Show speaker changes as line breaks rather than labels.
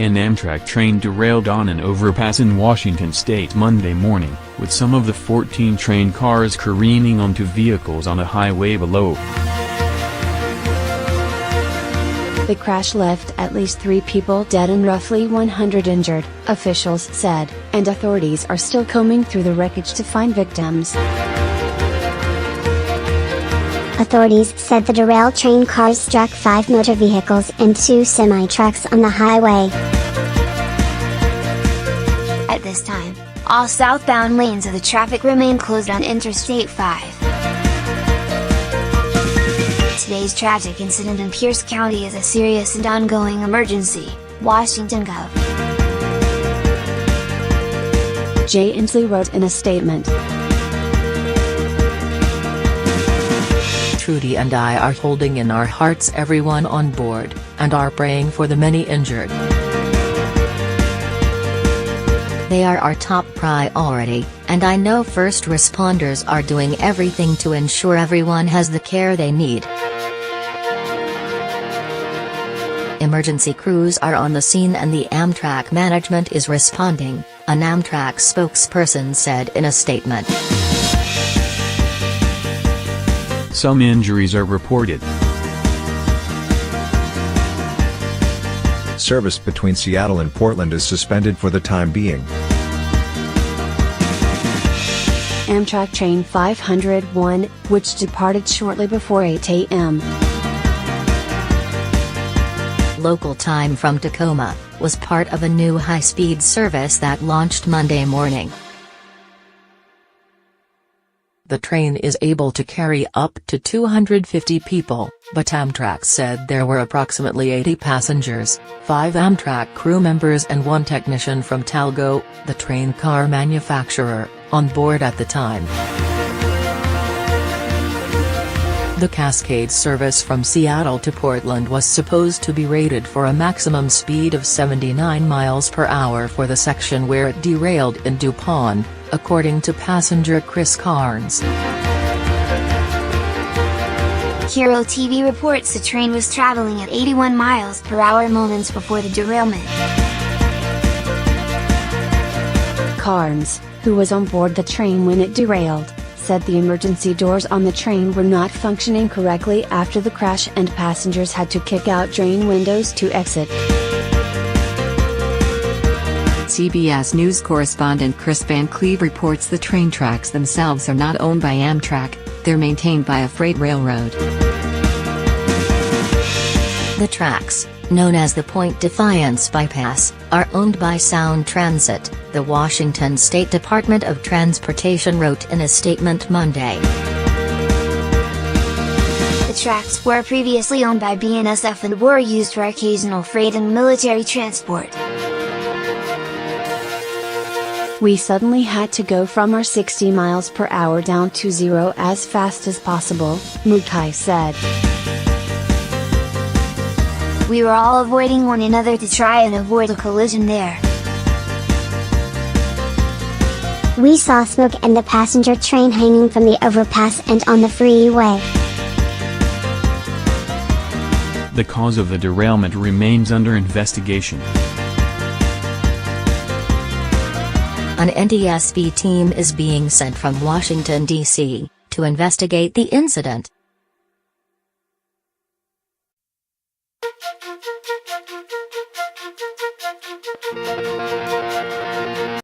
An Amtrak train derailed on an overpass in Washington state Monday morning, with some of the 14 train cars careening onto vehicles on a highway below.
The crash left at least 3 people dead and roughly 100 injured, officials said, and authorities are still combing through the wreckage to find victims.
Authorities said the derailed train cars struck 5 motor vehicles and 2 semi-trucks on the highway.
At this time, all southbound lanes of the traffic remain closed on Interstate 5. Today's tragic incident in Pierce County is a serious and ongoing emergency, Washington Gov.
Jay Inslee wrote in a statement.
Trudi and I are holding in our hearts everyone on board, and are praying for the many injured. They are our top priority, and I know first responders are doing everything to ensure everyone has the care they need. Emergency crews are on the scene and the Amtrak management is responding, an Amtrak spokesperson said in a statement.
Some injuries are reported.
Service between Seattle and Portland is suspended for the time being.
Amtrak train 501, which departed shortly before 8 a.m.
local time from Tacoma, was part of a new high-speed service that launched Monday morning. The train is able to carry up to 250 people, but Amtrak said there were approximately 80 passengers, 5 Amtrak crew members and 1 technician from Talgo, the train car manufacturer, on board at the time. The Cascade service from Seattle to Portland was supposed to be rated for a maximum speed of 79 miles per hour for the section where it derailed in DuPont, according to passenger Chris Carnes.
Hero TV reports the train was traveling at 81 miles per hour moments before the derailment.
Carnes, who was on board the train when it derailed, said the emergency doors on the train were not functioning correctly after the crash and passengers had to kick out train windows to exit.
CBS News correspondent Chris Van Cleve reports the train tracks themselves are not owned by Amtrak, they're maintained by a freight railroad.
The tracks, known as the Point Defiance Bypass, are owned by Sound Transit, the Washington State Department of Transportation wrote in a statement Monday.
The tracks were previously owned by BNSF and were used for occasional freight and military transport.
We suddenly had to go from our 60 miles per hour down to 0 as fast as possible, Mukai said.
We were all avoiding one another to try and avoid a collision there.
We saw smoke and the passenger train hanging from the overpass and on the freeway.
The cause of the derailment remains under investigation.
An NTSB team is being sent from Washington, D.C., to investigate the incident.